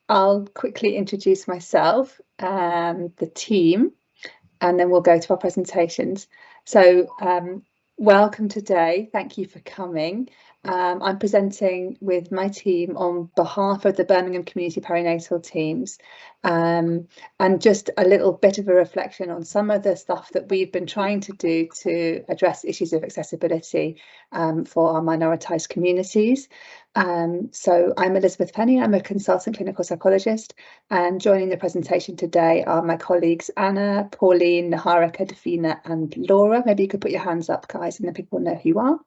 I'll quickly introduce myself and the team, and then we'll go to our presentations. So welcome today. Thank you for coming. I'm presenting with my team on behalf of the Birmingham Community Perinatal teams, and just a little bit of a reflection on some of the stuff that we've been trying to do to address issues of accessibility for our minoritised communities. So I'm Elizabeth Penny, I'm a consultant clinical psychologist, and joining the presentation today are my colleagues Anna, Pauline, Niharika, Davina and Laura. Maybe you could put your hands up, guys, and then people know who you are.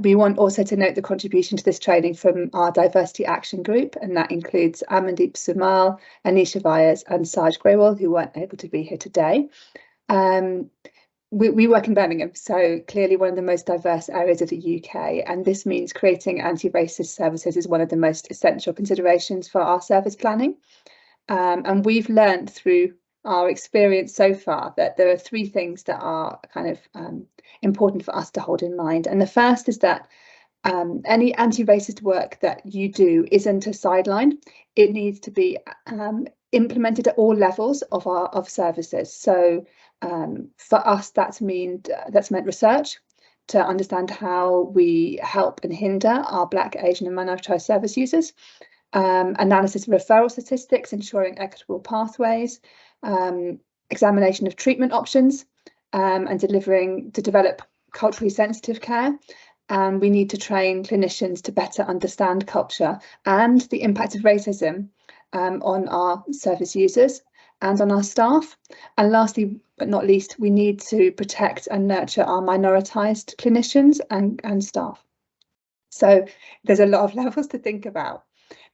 We want also to note the contribution to this training from our Diversity Action Group, and that includes Amandeep Sumal, Anisha Vyas and Saj Grewal, who weren't able to be here today. We work in Birmingham, so clearly one of the most diverse areas of the UK, and this means creating anti-racist services is one of the most essential considerations for our service planning. And we've learned through our experience so far that there are three things that are kind of important for us to hold in mind. And the first is that any anti-racist work that you do isn't a sideline. It needs to be implemented at all levels of services. So for us, that's meant research to understand how we help and hinder our Black, Asian and minoritised service users, analysis of referral statistics, ensuring equitable pathways, examination of treatment options, and to develop culturally sensitive care. And we need to train clinicians to better understand culture and the impact of racism on our service users and on our staff. And lastly, but not least, we need to protect and nurture our minoritised clinicians and staff. So there's a lot of levels to think about.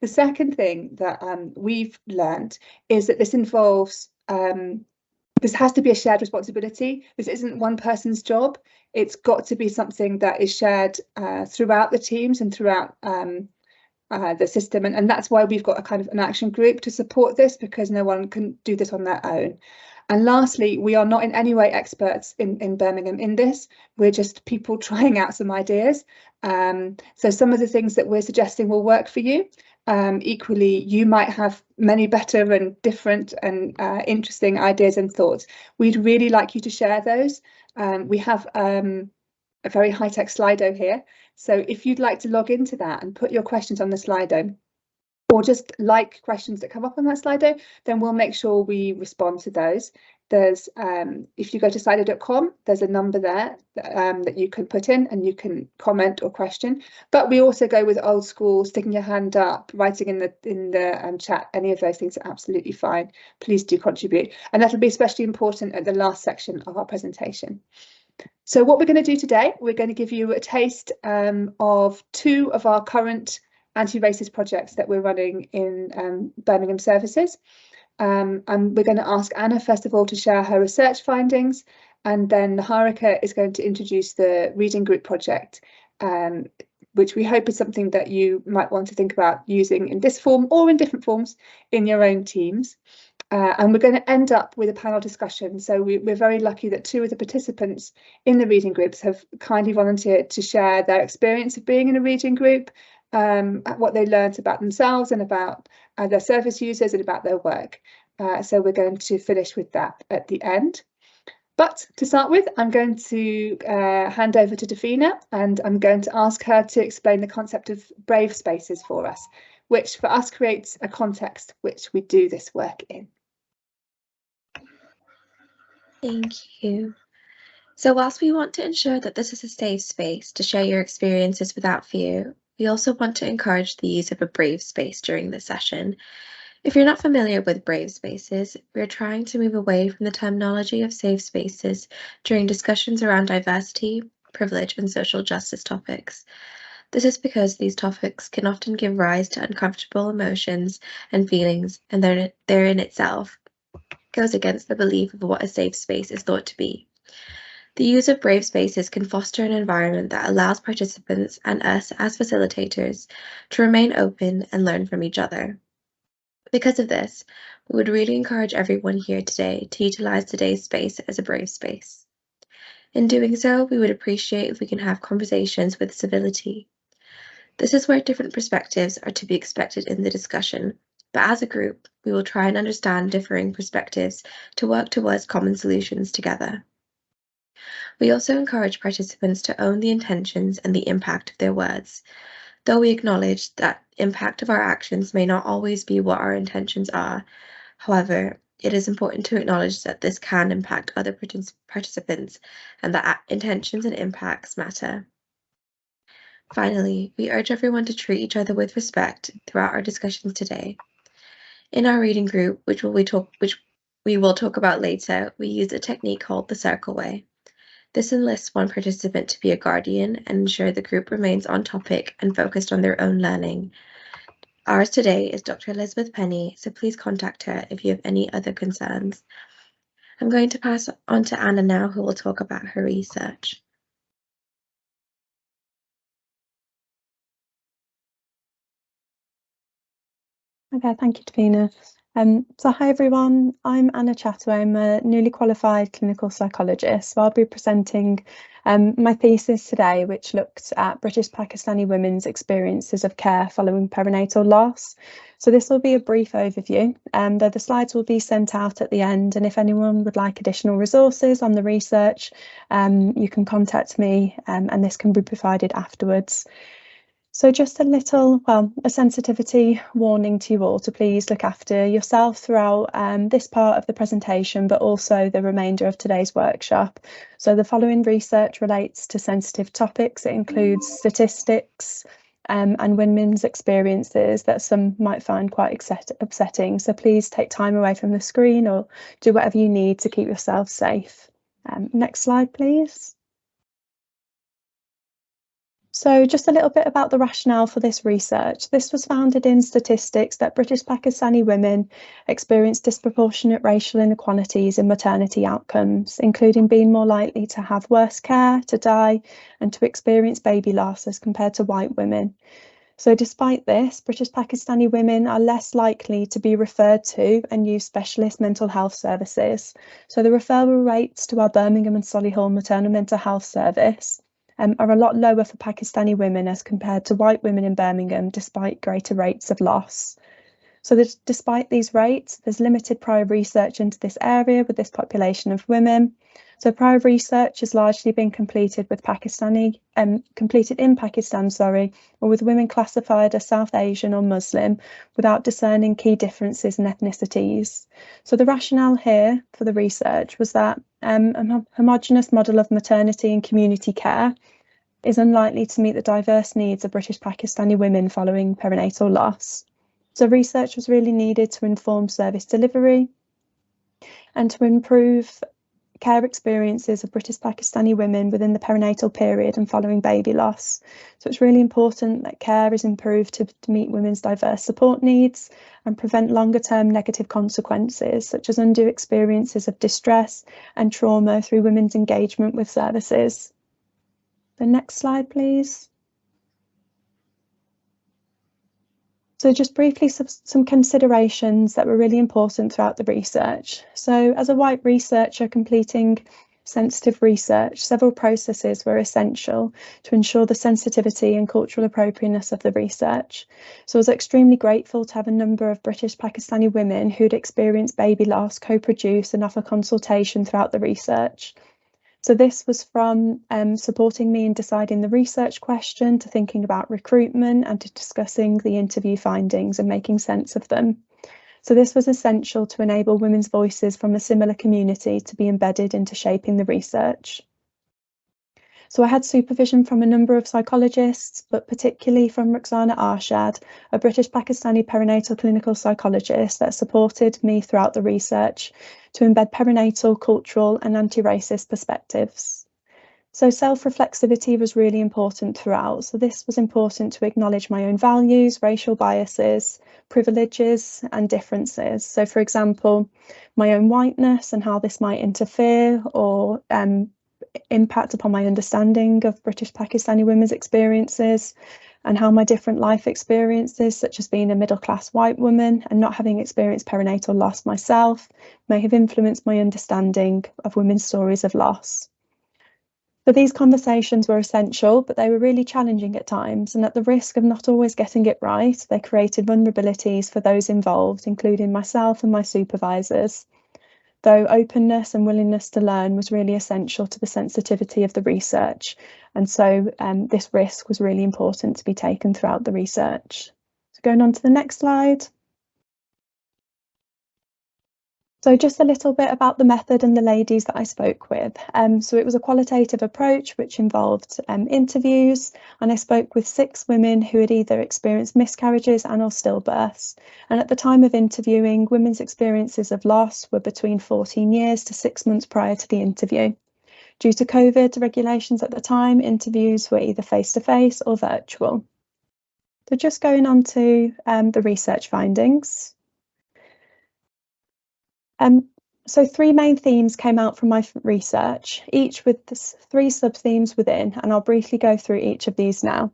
The second thing that we've learned is that this involves, this has to be a shared responsibility. This isn't one person's job. It's got to be something that is shared throughout the teams and throughout the system. And that's why we've got a kind of an action group to support this, because no one can do this on their own. And lastly, we are not in any way experts in Birmingham in this. We're just people trying out some ideas. So some of the things that we're suggesting will work for you. Equally, you might have many better and different and interesting ideas and thoughts. We'd really like you to share those. We have a very high-tech Slido here. So if you'd like to log into that and put your questions on the Slido, or just like questions that come up on that Slido, then we'll make sure we respond to those. There's, if you go to slido.com, there's a number there that you can put in and you can comment or question. But we also go with old school, sticking your hand up, writing in the chat. Any of those things are absolutely fine. Please do contribute. And that'll be especially important at the last section of our presentation. So what we're going to do today, we're going to give you a taste of two of our current anti-racist projects that we're running in Birmingham services. And we're going to ask Anna, first of all, to share her research findings, and then Niharika is going to introduce the reading group project, which we hope is something that you might want to think about using in this form or in different forms in your own teams. And we're going to end up with a panel discussion. So we're very lucky that two of the participants in the reading groups have kindly volunteered to share their experience of being in a reading group, what they learned about themselves and about their service users and about their work. So we're going to finish with that at the end. But to start with, I'm going to hand over to Davina, and I'm going to ask her to explain the concept of brave spaces for us, which for us creates a context which we do this work in. Thank you. So whilst we want to ensure that this is a safe space to share your experiences without fear, we also want to encourage the use of a brave space during this session. If you're not familiar with brave spaces, we're trying to move away from the terminology of safe spaces during discussions around diversity, privilege, and social justice topics. This is because these topics can often give rise to uncomfortable emotions and feelings, and they're in itself goes against the belief of what a safe space is thought to be. The use of brave spaces can foster an environment that allows participants and us as facilitators to remain open and learn from each other. Because of this, we would really encourage everyone here today to utilise today's space as a brave space. In doing so, we would appreciate if we can have conversations with civility. This is where different perspectives are to be expected in the discussion, but as a group, we will try and understand differing perspectives to work towards common solutions together. We also encourage participants to own the intentions and the impact of their words, though we acknowledge that impact of our actions may not always be what our intentions are. However, it is important to acknowledge that this can impact other participants and that intentions and impacts matter. Finally, we urge everyone to treat each other with respect throughout our discussions today. In our reading group, which we will talk about later, we use a technique called the circle way. This enlists one participant to be a guardian and ensure the group remains on topic and focused on their own learning. Ours today is Dr. Elizabeth Penny, so please contact her if you have any other concerns. I'm going to pass on to Anna now, who will talk about her research. Okay, thank you, Davina. So hi everyone, I'm Anna Chataway. I'm a newly qualified clinical psychologist. So I'll be presenting my thesis today, which looked at British Pakistani women's experiences of care following perinatal loss. So this will be a brief overview, though the slides will be sent out at the end. And if anyone would like additional resources on the research, you can contact me and this can be provided afterwards. So just a sensitivity warning to you all to please look after yourself throughout this part of the presentation, but also the remainder of today's workshop. So the following research relates to sensitive topics. It includes statistics and women's experiences that some might find quite upsetting. So please take time away from the screen or do whatever you need to keep yourself safe. Next slide, please. So just a little bit about the rationale for this research. This was founded in statistics that British Pakistani women experience disproportionate racial inequalities in maternity outcomes, including being more likely to have worse care, to die, and to experience baby loss as compared to white women. So despite this, British Pakistani women are less likely to be referred to and use specialist mental health services. So the referral rates to our Birmingham and Solihull maternal mental health service are a lot lower for Pakistani women as compared to white women in Birmingham, despite greater rates of loss. So despite these rates, there's limited prior research into this area with this population of women. So prior research has largely been completed in Pakistan, or with women classified as South Asian or Muslim without discerning key differences in ethnicities. So the rationale here for the research was that a homogenous model of maternity and community care is unlikely to meet the diverse needs of British Pakistani women following perinatal loss. So research was really needed to inform service delivery and to improve care experiences of British Pakistani women within the perinatal period and following baby loss. So it's really important that care is improved to meet women's diverse support needs and prevent longer term negative consequences, such as undue experiences of distress and trauma through women's engagement with services. The next slide, please. So just briefly, some considerations that were really important throughout the research. So as a white researcher completing sensitive research, several processes were essential to ensure the sensitivity and cultural appropriateness of the research. So I was extremely grateful to have a number of British Pakistani women who'd experienced baby loss co-produce and offer consultation throughout the research. So this was from supporting me in deciding the research question to thinking about recruitment and to discussing the interview findings and making sense of them. So this was essential to enable women's voices from a similar community to be embedded into shaping the research. So I had supervision from a number of psychologists, but particularly from Roxana Arshad, a British Pakistani perinatal clinical psychologist that supported me throughout the research to embed perinatal, cultural and anti-racist perspectives. So self-reflexivity was really important throughout. So this was important to acknowledge my own values, racial biases, privileges and differences. So for example, my own whiteness and how this might interfere or impact upon my understanding of British Pakistani women's experiences, and how my different life experiences, such as being a middle-class white woman and not having experienced perinatal loss myself, may have influenced my understanding of women's stories of loss. So these conversations were essential, but they were really challenging at times, and at the risk of not always getting it right, they created vulnerabilities for those involved, including myself and my supervisors. Though openness and willingness to learn was really essential to the sensitivity of the research, and so this risk was really important to be taken throughout the research. So going on to the next slide. So just a little bit about the method and the ladies that I spoke with. So it was a qualitative approach which involved interviews, and I spoke with 6 women who had either experienced miscarriages and or stillbirths. And at the time of interviewing, women's experiences of loss were between 14 years to 6 months prior to the interview. Due to COVID regulations at the time, interviews were either face-to-face or virtual. So just going on to the research findings. So 3 main themes came out from my research, each with 3 sub-themes within, and I'll briefly go through each of these now.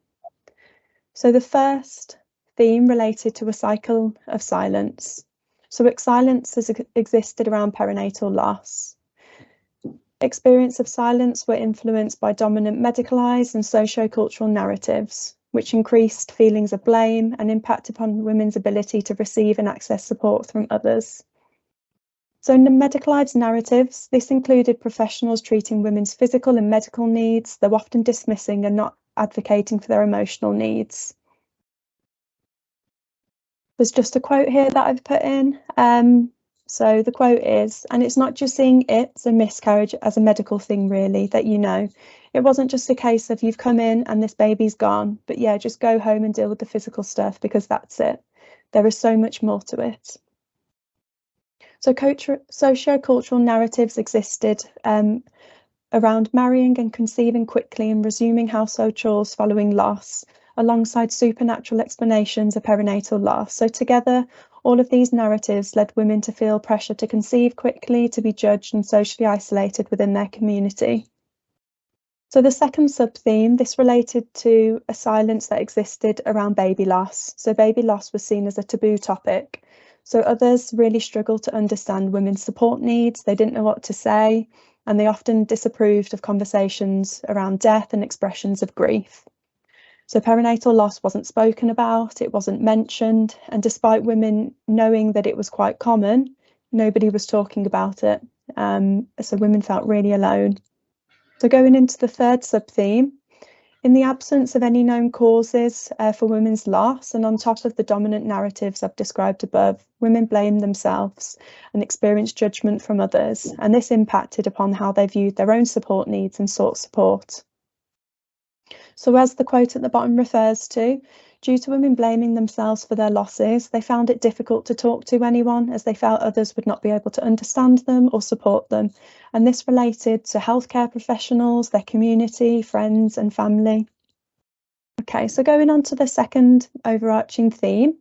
So the first theme related to a cycle of silence. So silence has existed around perinatal loss. Experience of silence were influenced by dominant medicalised and socio-cultural narratives, which increased feelings of blame and impact upon women's ability to receive and access support from others. So in the medicalised narratives, this included professionals treating women's physical and medical needs. They're often dismissing and not advocating for their emotional needs. There's just a quote here that I've put in. So the quote is, and it's not just seeing it's a miscarriage as a medical thing really, that you know. It wasn't just a case of you've come in and this baby's gone, but yeah, just go home and deal with the physical stuff because that's it. There is so much more to it. So socio-cultural narratives existed around marrying and conceiving quickly and resuming household chores following loss, alongside supernatural explanations of perinatal loss. So together, all of these narratives led women to feel pressure to conceive quickly, to be judged and socially isolated within their community. So the second sub-theme, this related to a silence that existed around baby loss. So baby loss was seen as a taboo topic. So others really struggled to understand women's support needs. They didn't know what to say, and they often disapproved of conversations around death and expressions of grief. So perinatal loss wasn't spoken about, it wasn't mentioned, and despite women knowing that it was quite common, nobody was talking about it. So women felt really alone. So going into the third sub-theme, in the absence of any known causes for women's loss, and on top of the dominant narratives I've described above, women blamed themselves and experienced judgment from others, and this impacted upon how they viewed their own support needs and sought support. So as the quote at the bottom refers to, due to women blaming themselves for their losses, they found it difficult to talk to anyone as they felt others would not be able to understand them or support them. And this related to healthcare professionals, their community, friends and family. Okay, so going on to the second overarching theme.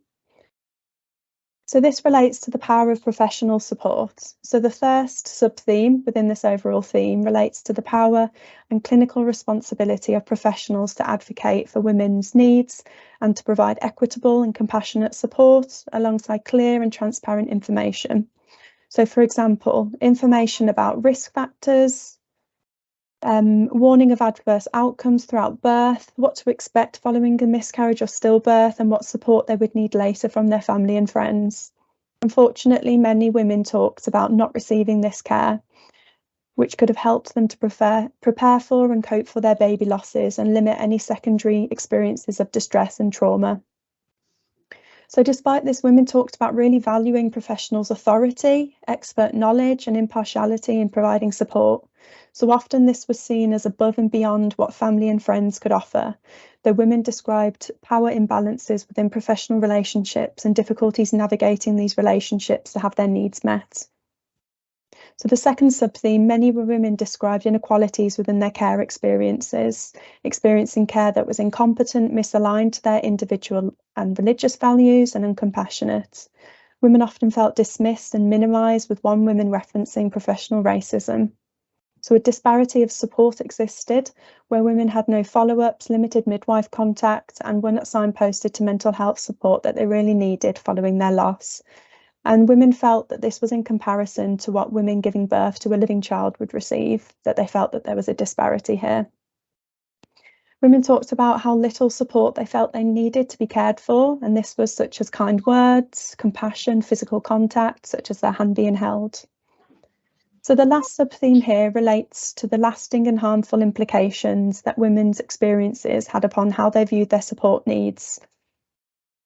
So this relates to the power of professional support. So the first sub-theme within this overall theme relates to the power and clinical responsibility of professionals to advocate for women's needs and to provide equitable and compassionate support alongside clear and transparent information. So for example, information about risk factors, warning of adverse outcomes throughout birth, what to expect following a miscarriage or stillbirth, and what support they would need later from their family and friends. Unfortunately, many women talked about not receiving this care, which could have helped them to prepare for and cope for their baby losses and limit any secondary experiences of distress and trauma. So despite this, women talked about really valuing professionals' authority, expert knowledge and impartiality in providing support. So often this was seen as above and beyond what family and friends could offer. The women described power imbalances within professional relationships and difficulties navigating these relationships to have their needs met. So the second sub-theme, many women described inequalities within their care experiences, experiencing care that was incompetent, misaligned to their individual and religious values and uncompassionate. Women often felt dismissed and minimised, with one woman referencing professional racism. So a disparity of support existed, where women had no follow-ups, limited midwife contact, and were not signposted to mental health support that they really needed following their loss. And women felt that this was in comparison to what women giving birth to a living child would receive, that they felt that there was a disparity here. Women talked about how little support they felt they needed to be cared for, and this was such as kind words, compassion, physical contact, such as their hand being held. So the last sub-theme here relates to the lasting and harmful implications that women's experiences had upon how they viewed their support needs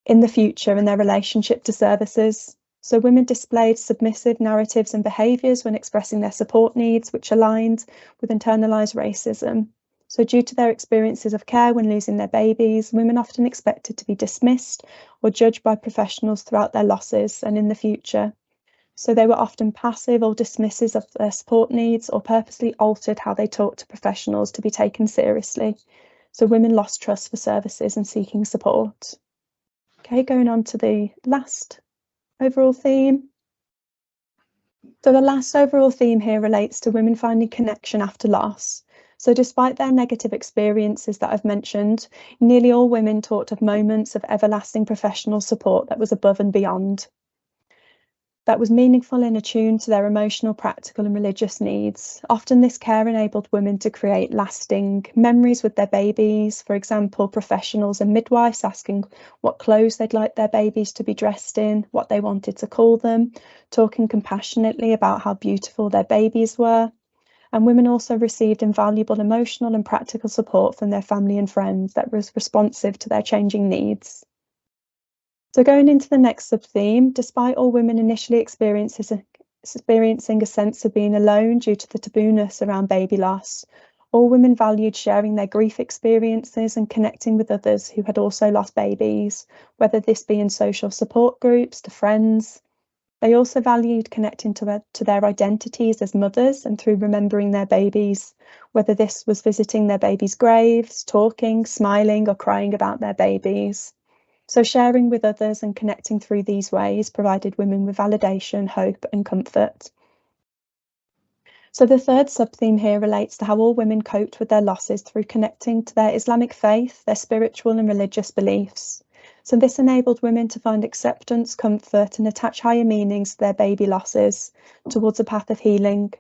in the future and their relationship to services. So women displayed submissive narratives and behaviours when expressing their support needs, which aligned with internalised racism. So due to their experiences of care when losing their babies, women often expected to be dismissed or judged by professionals throughout their losses and in the future. So they were often passive or dismissive of their support needs, or purposely altered how they talked to professionals to be taken seriously. So women lost trust for services and seeking support. Okay, going on to the last overall theme. So the last overall theme here relates to women finding connection after loss. So despite their negative experiences that I've mentioned, nearly all women talked of moments of everlasting professional support that was above and beyond, that was meaningful and attuned to their emotional, practical and religious needs. Often this care enabled women to create lasting memories with their babies. For example, professionals and midwives asking what clothes they'd like their babies to be dressed in, what they wanted to call them, talking compassionately about how beautiful their babies were. And women also received invaluable emotional and practical support from their family and friends that was responsive to their changing needs. So going into the next sub-theme, despite all women initially experiencing a sense of being alone due to the tabooness around baby loss, all women valued sharing their grief experiences and connecting with others who had also lost babies, whether this be in social support groups, to friends. They also valued connecting to their identities as mothers and through remembering their babies, whether this was visiting their babies' graves, talking, smiling, or crying about their babies. So sharing with others and connecting through these ways provided women with validation, hope, and comfort. So the third sub-theme here relates to how all women coped with their losses through connecting to their Islamic faith, their spiritual and religious beliefs. So this enabled women to find acceptance, comfort, and attach higher meanings to their baby losses towards a path of healing.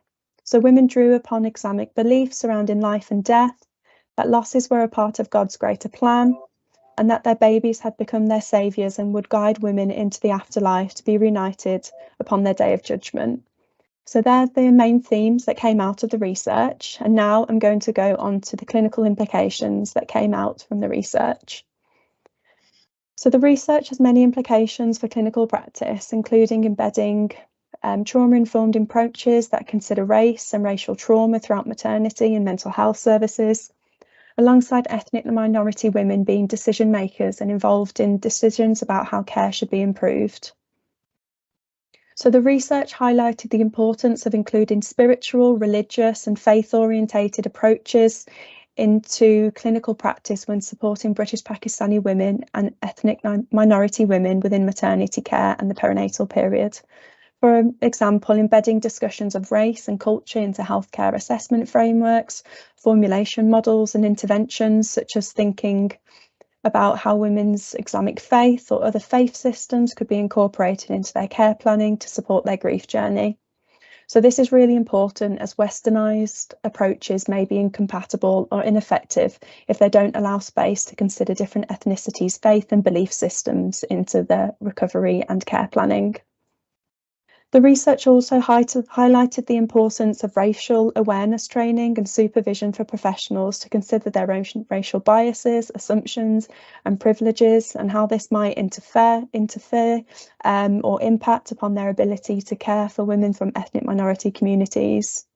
So women drew upon Islamic beliefs surrounding life and death, that losses were a part of God's greater plan, and that their babies had become their saviours and would guide women into the afterlife to be reunited upon their day of judgment. So they're the main themes that came out of the research, and now I'm going to go on to the clinical implications that came out from the research. So the research has many implications for clinical practice, including embedding trauma-informed approaches that consider race and racial trauma throughout maternity and mental health services, alongside ethnic and minority women being decision makers and involved in decisions about how care should be improved. So the research highlighted the importance of including spiritual, religious and faith-orientated approaches into clinical practice when supporting British Pakistani women and ethnic minority women within maternity care and the perinatal period. For example, embedding discussions of race and culture into healthcare assessment frameworks, formulation models and interventions, such as thinking about how women's Islamic faith or other faith systems could be incorporated into their care planning to support their grief journey. So this is really important, as westernised approaches may be incompatible or ineffective if they don't allow space to consider different ethnicities, faith and belief systems into their recovery and care planning. The research also highlighted the importance of racial awareness training and supervision for professionals to consider their own racial biases, assumptions and privileges, and how this might interfere or impact upon their ability to care for women from ethnic minority communities.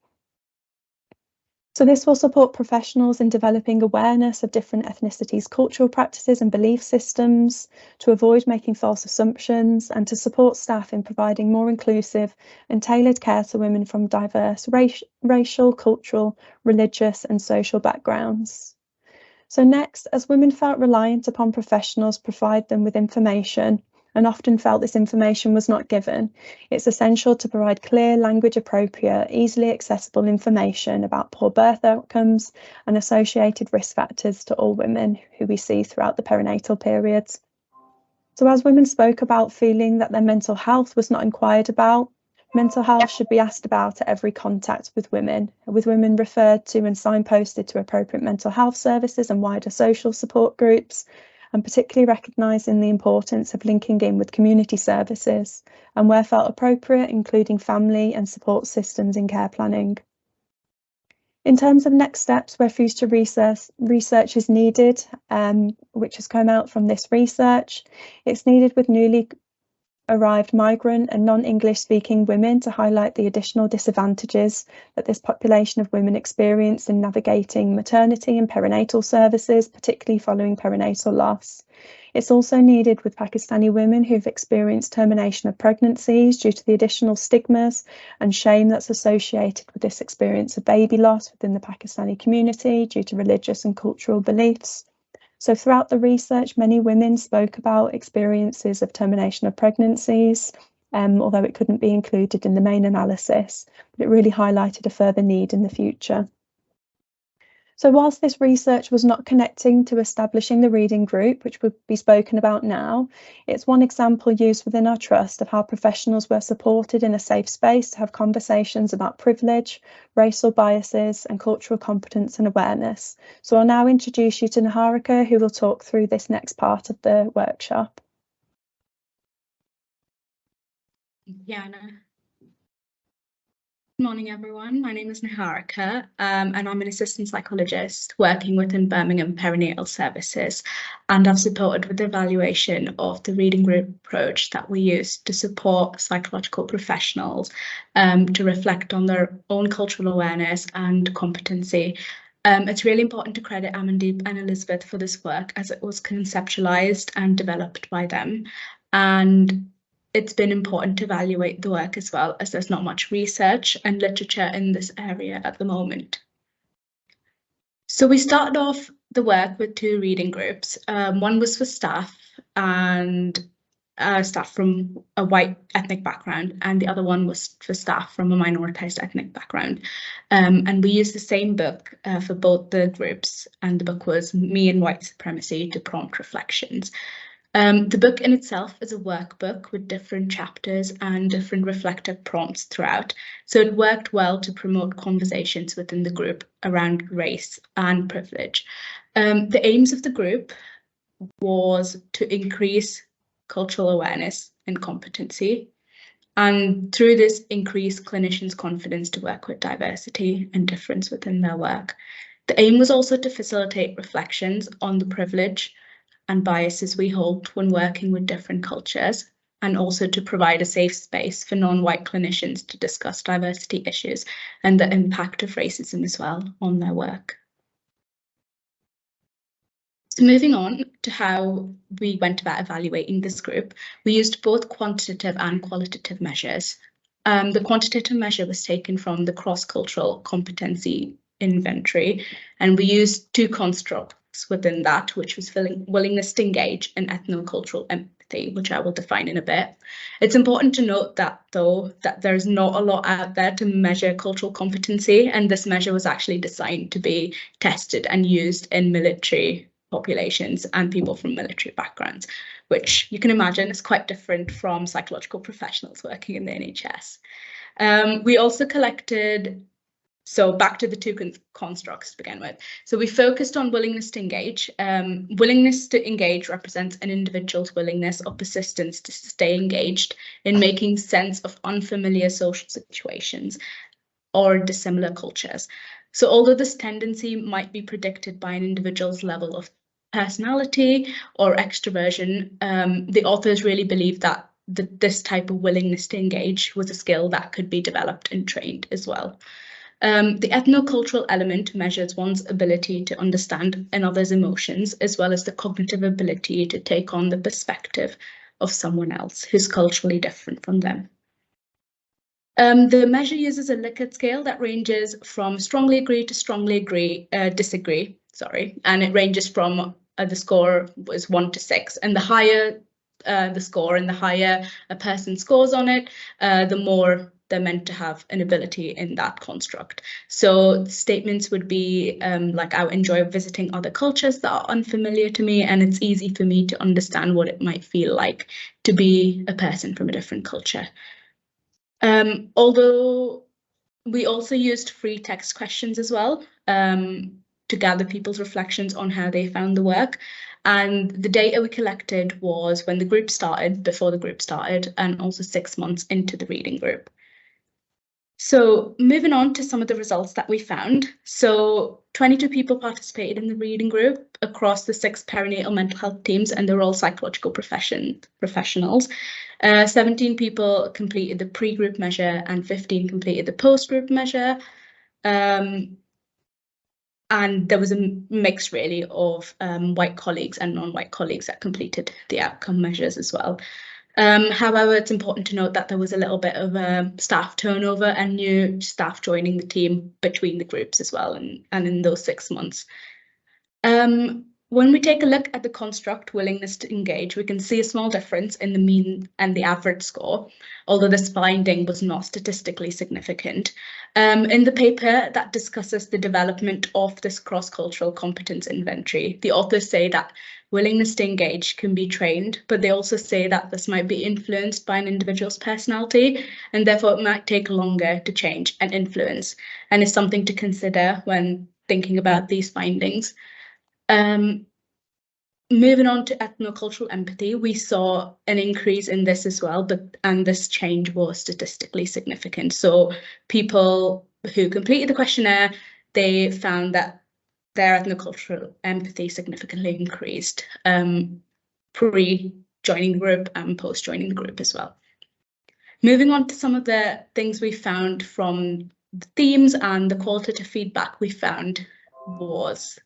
So this will support professionals in developing awareness of different ethnicities, cultural practices and belief systems, to avoid making false assumptions, and to support staff in providing more inclusive and tailored care to women from diverse racial, cultural, religious and social backgrounds. So next, as women felt reliant upon professionals to provide them with information, and often felt this information was not given, it's essential to provide clear, language-appropriate, easily accessible information about poor birth outcomes and associated risk factors to all women who we see throughout the perinatal periods. So as women spoke about feeling that their mental health was not inquired about, mental health should be asked about at every contact with women referred to and signposted to appropriate mental health services and wider social support groups, and particularly recognising the importance of linking in with community services and where felt appropriate, including family and support systems in care planning. In terms of next steps where future research is needed, which has come out from this research, it's needed with newly arrived migrant and non-English speaking women to highlight the additional disadvantages that this population of women experience in navigating maternity and perinatal services, particularly following perinatal loss. It's also needed with Pakistani women who've experienced termination of pregnancies due to the additional stigmas and shame that's associated with this experience of baby loss within the Pakistani community due to religious and cultural beliefs. So throughout the research, many women spoke about experiences of termination of pregnancies, although it couldn't be included in the main analysis, but it really highlighted a further need in the future. So whilst this research was not connecting to establishing the reading group, which would be spoken about now, it's one example used within our trust of how professionals were supported in a safe space to have conversations about privilege, racial biases and cultural competence and awareness. So I'll now introduce you to Niharika, who will talk through this next part of the workshop. Yana. Good morning, everyone. My name is Niharika, and I'm an assistant psychologist working within Birmingham Perinatal Services, and I've supported with the evaluation of the reading group approach that we use to support psychological professionals to reflect on their own cultural awareness and competency. It's really important to credit Amandeep and Elizabeth for this work as it was conceptualised and developed by them. And it's been important to evaluate the work as well, as there's not much research and literature in this area at the moment. So we started off the work with two reading groups. One was for staff and staff from a white ethnic background, and the other one was for staff from a minoritised ethnic background. And we used the same book for both the groups, and the book was Me and White Supremacy to Prompt Reflections. The book in itself is a workbook with different chapters and different reflective prompts throughout. So it worked well to promote conversations within the group around race and privilege. The aims of the group was to increase cultural awareness and competency, and through this increase clinicians' confidence to work with diversity and difference within their work. The aim was also to facilitate reflections on the privilege and biases we hold when working with different cultures, and also to provide a safe space for non-white clinicians to discuss diversity issues and the impact of racism as well on their work. So moving on to how we went about evaluating this group, we used both quantitative and qualitative measures. The quantitative measure was taken from the cross-cultural competency inventory, and we used two constructs within that, which was willingness to engage and ethnocultural empathy, which I will define in a bit. It's important to note that, though, that there's not a lot out there to measure cultural competency, and this measure was actually designed to be tested and used in military populations and people from military backgrounds, which you can imagine is quite different from psychological professionals working in the NHS. We also collected, so back to the two constructs to begin with. So we focused on willingness to engage. Willingness to engage represents an individual's willingness or persistence to stay engaged in making sense of unfamiliar social situations or dissimilar cultures. So although this tendency might be predicted by an individual's level of personality or extroversion, the authors really believe that this type of willingness to engage was a skill that could be developed and trained as well. The ethnocultural element measures one's ability to understand another's emotions, as well as the cognitive ability to take on the perspective of someone else who's culturally different from them. The measure uses a Likert scale that ranges from strongly agree to strongly disagree, and it ranges from the score was 1 to 6, and the higher the score and the higher a person scores on it, the more they're meant to have an ability in that construct. So statements would be like, I enjoy visiting other cultures that are unfamiliar to me, and it's easy for me to understand what it might feel like to be a person from a different culture. Although we also used free text questions as well to gather people's reflections on how they found the work. And the data we collected was when the group started, before the group started, and also 6 months into the reading group. So moving on to some of the results that we found. So 22 people participated in the reading group across the 6 perinatal mental health teams, and they're all psychological professionals. 17 people completed the pre-group measure and 15 completed the post-group measure. And there was a mix really of white colleagues and non-white colleagues that completed the outcome measures as well. However, it's important to note that there was a little bit of staff turnover and new staff joining the team between the groups as well, and in those 6 months. When we take a look at the construct willingness to engage, we can see a small difference in the mean and the average score, although this finding was not statistically significant. In the paper that discusses the development of this cross-cultural competence inventory, the authors say that willingness to engage can be trained, but they also say that this might be influenced by an individual's personality, and therefore it might take longer to change and influence, and is something to consider when thinking about these findings. Moving on to ethnocultural empathy, we saw an increase in this as well, and this change was statistically significant. So people who completed the questionnaire, they found that their ethnocultural empathy significantly increased pre-joining the group and post-joining the group as well. Moving on to some of the things we found from the themes and the qualitative feedback we found was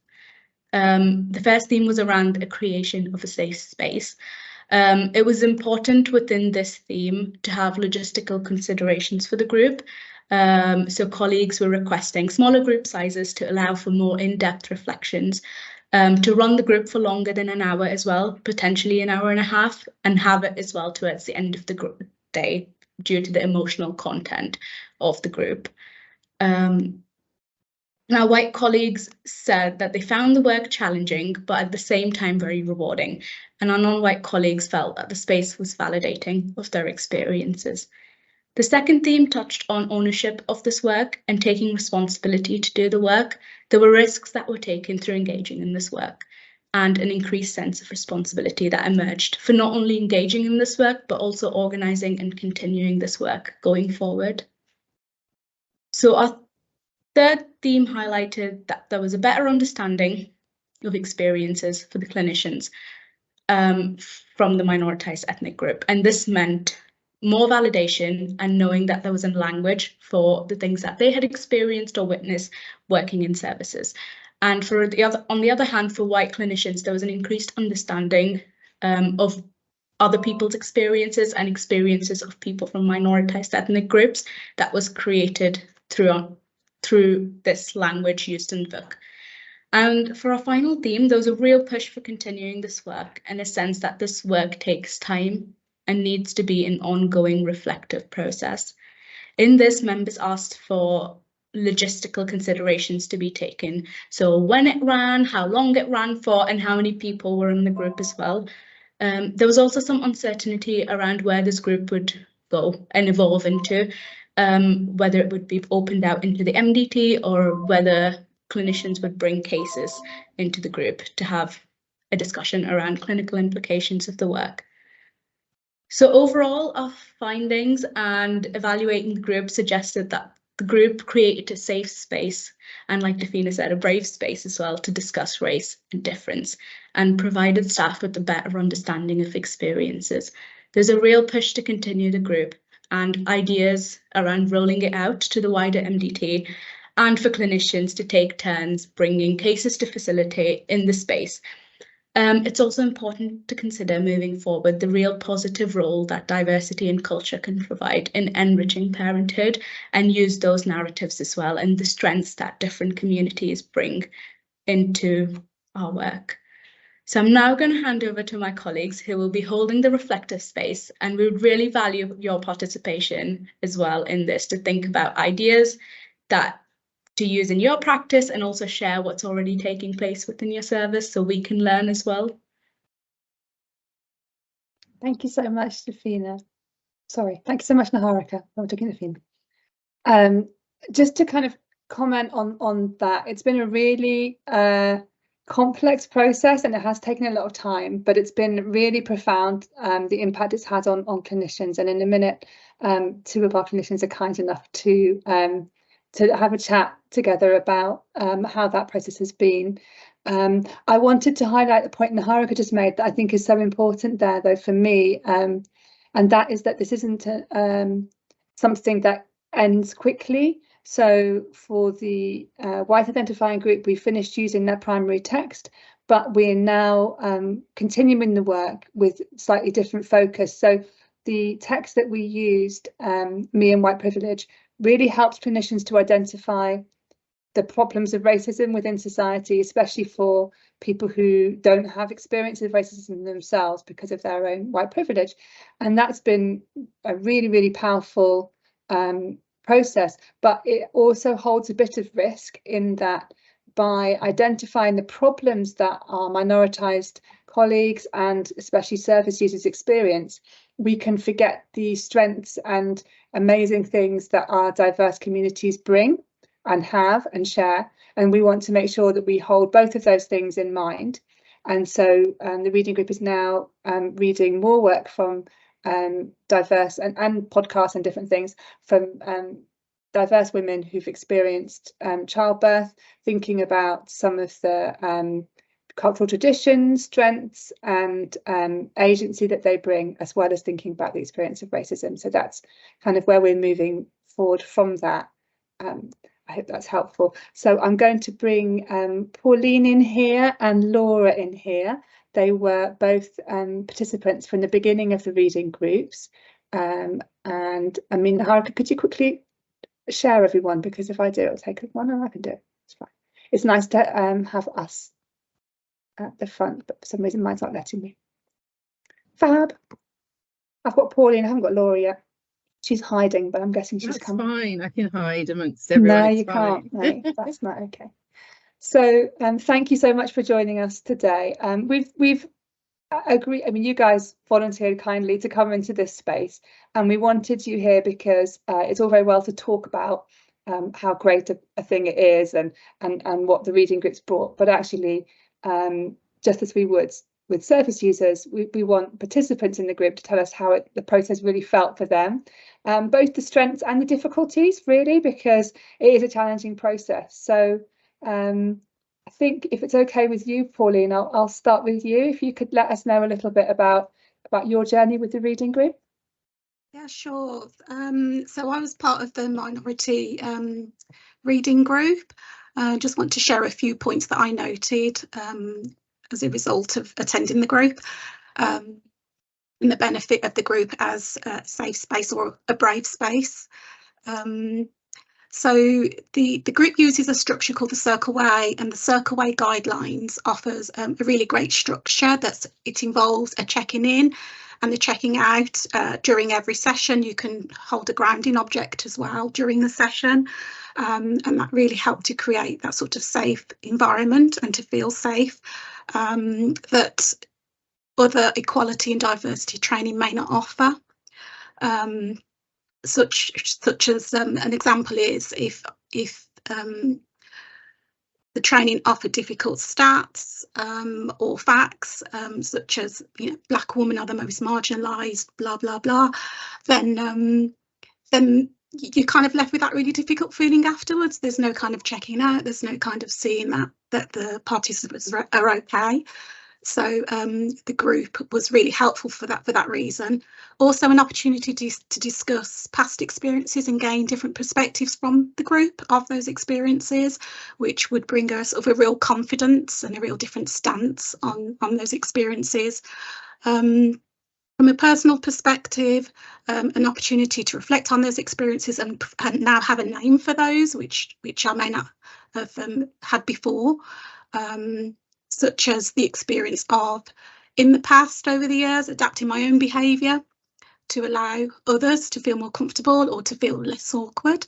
the first theme was around the creation of a safe space. It was important within this theme to have logistical considerations for the group. So colleagues were requesting smaller group sizes to allow for more in-depth reflections, to run the group for longer than an hour as well, potentially an hour and a half, and have it as well towards the end of the day due to the emotional content of the group. Now, white colleagues said that they found the work challenging, but at the same time very rewarding. And our non-white colleagues felt that the space was validating of their experiences. The second theme touched on ownership of this work and taking responsibility to do the work. There were risks that were taken through engaging in this work, and an increased sense of responsibility that emerged for not only engaging in this work, but also organising and continuing this work going forward. So our third theme highlighted that there was a better understanding of experiences for the clinicians from the minoritised ethnic group, and this meant more validation and knowing that there was a language for the things that they had experienced or witnessed working in services. And on the other hand, for white clinicians, there was an increased understanding of other people's experiences and experiences of people from minoritised ethnic groups that was created through this language used in the book. And for our final theme, there was a real push for continuing this work, and a sense that this work takes time and needs to be an ongoing reflective process. In this, members asked for logistical considerations to be taken. So when it ran, how long it ran for, and how many people were in the group as well. There was also some uncertainty around where this group would go and evolve into, whether it would be opened out into the MDT or whether clinicians would bring cases into the group to have a discussion around clinical implications of the work. So overall, our findings and evaluating the group suggested that the group created a safe space, and like Dafina said, a brave space as well, to discuss race and difference, and provided staff with a better understanding of experiences. There's a real push to continue the group, and ideas around rolling it out to the wider MDT, and for clinicians to take turns bringing cases to facilitate in the space. It's also important to consider moving forward the real positive role that diversity and culture can provide in enriching parenthood, and use those narratives as well, and the strengths that different communities bring into our work. So I'm now going to hand over to my colleagues who will be holding the reflective space, and we would really value your participation as well in this, to think about ideas that to use in your practice and also share what's already taking place within your service so we can learn as well. Thank you so much, Safina. Sorry, thank you so much, Naharika. I'm talking to Safina. Just to kind of comment on that, it's been a really complex process, and it has taken a lot of time, but it's been really profound, the impact it's had on clinicians. And in a minute, two of our clinicians are kind enough to have a chat together about how that process has been. I wanted to highlight the point Naharika just made that I think is so important there, though, for me, and that is that this isn't something that ends quickly. So for the white identifying group, we finished using their primary text, but we're now continuing the work with slightly different focus. So the text that we used, Me and White Privilege, really helps clinicians to identify the problems of racism within society, especially for people who don't have experience of racism themselves because of their own white privilege. And that's been a really, really powerful process, but it also holds a bit of risk in that by identifying the problems that our minoritised colleagues and especially service users experience, we can forget the strengths and amazing things that our diverse communities bring and have and share. And we want to make sure that we hold both of those things in mind. And so the reading group is now reading more work from diverse and podcasts and different things from diverse women who've experienced childbirth, thinking about some of the cultural traditions, strengths and agency that they bring, as well as thinking about the experience of racism. So that's kind of where we're moving forward from that. I hope that's helpful. So I'm going to bring Pauline in here and Laura in here. They were both participants from the beginning of the reading groups. And I mean, Naharika, could you quickly share everyone? Because if I do, it'll take one and I can do it. It's fine. It's nice to have us at the front, but for some reason mine's not letting me. Fab. I've got Pauline, I haven't got Laura yet. She's hiding, but I'm guessing she's coming. That's fine, I can hide amongst everyone. No, you can't. No, that's not okay. So thank you so much for joining us today. We've agreed, I mean, you guys volunteered kindly to come into this space, and we wanted you here because it's all very well to talk about how great a thing it is and what the reading groups brought, but actually, just as we would with service users, we want participants in the group to tell us how the process really felt for them, both the strengths and the difficulties, really, because it is a challenging process. So I think if it's okay with you, Pauline, I'll start with you. If you could let us know a little bit about your journey with the reading group. Yeah, sure. So I was part of the minority reading group. I just want to share a few points that I noted as a result of attending the group, and the benefit of the group as a safe space or a brave space. So the group uses a structure called the Circle Way, and the Circle Way guidelines offers a really great structure. It involves a checking in and the checking out during every session. You can hold a grounding object as well during the session, and that really helped to create that sort of safe environment and to feel safe, that other equality and diversity training may not offer. Such as an example is if the training offered difficult stats or facts, such as, you know, Black women are the most marginalised, blah blah blah, then you're kind of left with that really difficult feeling afterwards. There's no kind of checking out. There's no kind of seeing that the participants are okay. So the group was really helpful for that reason. Also an opportunity to discuss past experiences and gain different perspectives from the group of those experiences, which would bring us sort of a real confidence and a real different stance on those experiences. From a personal perspective, an opportunity to reflect on those experiences and now have a name for those, which I may not have had before. such as the experience of, in the past, over the years, adapting my own behaviour to allow others to feel more comfortable or to feel less awkward.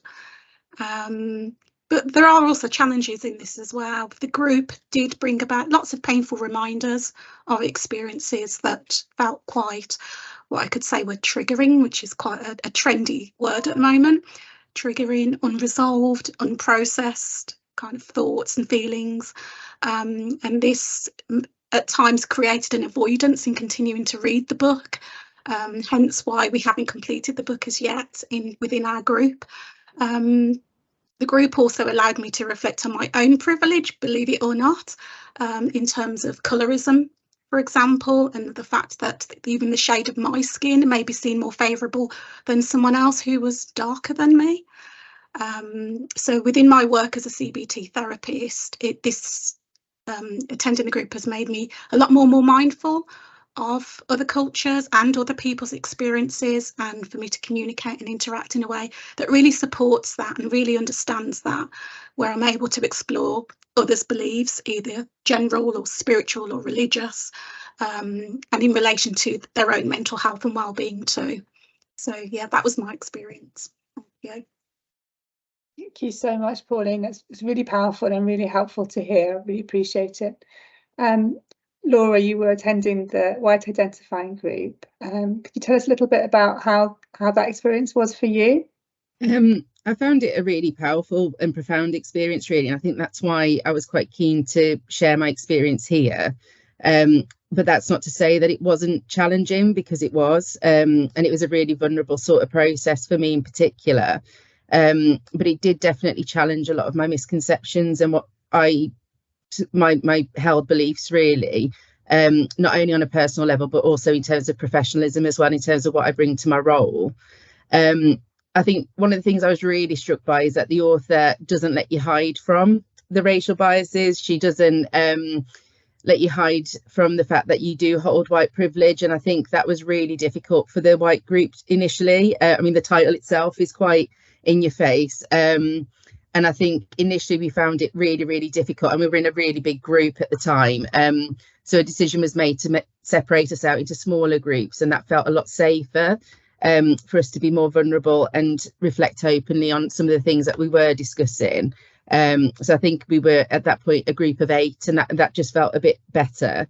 But there are also challenges in this as well. The group did bring about lots of painful reminders of experiences that felt quite, what I could say were triggering, which is quite a trendy word at the moment. Triggering, unresolved, unprocessed kind of thoughts and feelings. And this at times created an avoidance in continuing to read the book. Hence why we haven't completed the book as yet within our group. The group also allowed me to reflect on my own privilege, believe it or not, in terms of colorism, for example, and the fact that even the shade of my skin may be seen more favourable than someone else who was darker than me. So within my work as a CBT therapist, attending the group has made me a lot more mindful of other cultures and other people's experiences, and for me to communicate and interact in a way that really supports that and really understands that, where I'm able to explore others' beliefs, either general or spiritual or religious, and in relation to their own mental health and well-being too. So yeah, that was my experience. Yeah. Thank you so much, Pauline. It's really powerful and really helpful to hear. I really appreciate it. Laura, you were attending the White Identifying group. Could you tell us a little bit about how that experience was for you? I found it a really powerful and profound experience, really. And I think that's why I was quite keen to share my experience here. But that's not to say that it wasn't challenging, because it was. And it was a really vulnerable sort of process for me in particular. But it did definitely challenge a lot of my misconceptions and what my held beliefs, really, not only on a personal level, but also in terms of professionalism as well, in terms of what I bring to my role. I think one of the things I was really struck by is that the author doesn't let you hide from the racial biases. She doesn't let you hide from the fact that you do hold white privilege. And I think that was really difficult for the white group initially. I mean, the title itself is quite in your face. And I think initially we found it really, really difficult, and we were in a really big group at the time. So a decision was made to separate us out into smaller groups, and that felt a lot safer for us to be more vulnerable and reflect openly on some of the things that we were discussing. So I think we were at that point a group of 8, and that just felt a bit better.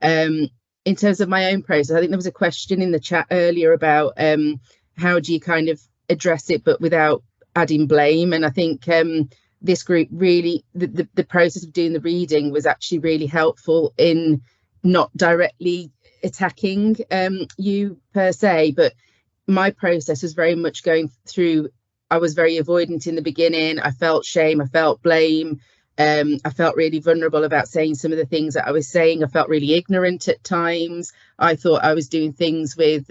In terms of my own process, I think there was a question in the chat earlier about how do you kind of address it but without adding blame. And I think this group really, the process of doing the reading was actually really helpful in not directly attacking you per se, but my process was very much going through, I was very avoidant in the beginning. I felt shame, I felt blame, I felt really vulnerable about saying some of the things that I was saying. I felt really ignorant at times. I thought I was doing things with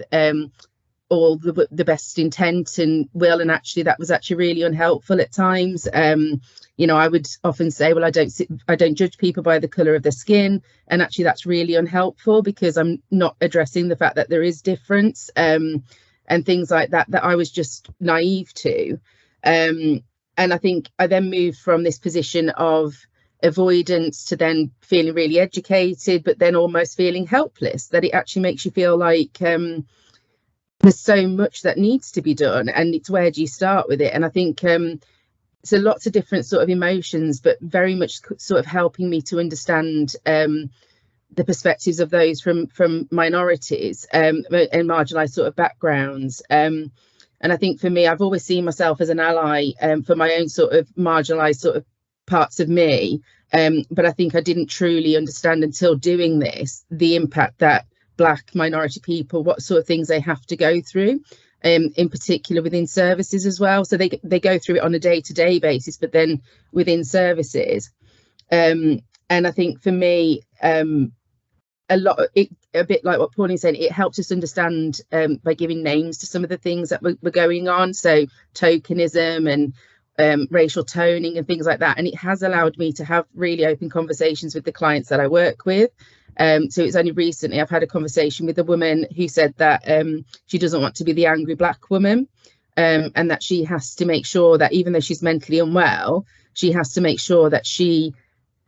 all the best intent and will, and actually that was actually really unhelpful at times. You know, I would often say, well, I don't judge people by the colour of their skin, and actually that's really unhelpful, because I'm not addressing the fact that there is difference, and things like that I was just naive to. And I think I then moved from this position of avoidance to then feeling really educated, but then almost feeling helpless, that it actually makes you feel like there's so much that needs to be done, and it's where do you start with it? And I think so lots of different sort of emotions, but very much sort of helping me to understand the perspectives of those from minorities and marginalised sort of backgrounds. And I think for me, I've always seen myself as an ally for my own sort of marginalised sort of parts of me. But I think I didn't truly understand until doing this the impact that Black minority people, what sort of things they have to go through, in particular within services as well. So they go through it on a day-to-day basis, but then within services. And I think for me, a bit like what Pauline said, it helps us understand by giving names to some of the things that were going on. So tokenism and racial toning and things like that. And it has allowed me to have really open conversations with the clients that I work with. So it's only recently I've had a conversation with a woman who said that she doesn't want to be the angry Black woman, and that she has to make sure that even though she's mentally unwell, she has to make sure that she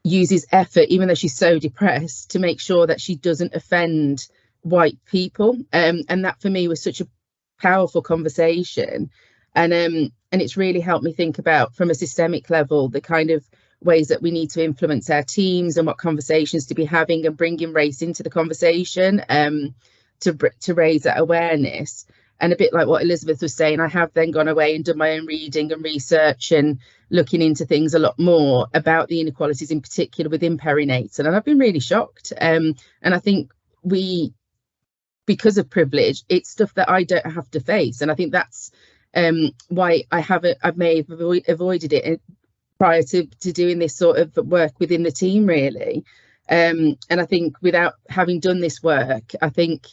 uses effort, even though she's so depressed, to make sure that she doesn't offend white people. And that for me was such a powerful conversation. And it's really helped me think about, from a systemic level, the kind of ways that we need to influence our teams and what conversations to be having, and bringing race into the conversation to raise that awareness. And a bit like what Elizabeth was saying, I have then gone away and done my own reading and research and looking into things a lot more about the inequalities, in particular within perinatal. And I've been really shocked. And I think because of privilege, it's stuff that I don't have to face. And I think that's why I may have avoided it prior to doing this sort of work within the team, really. And I think without having done this work, I think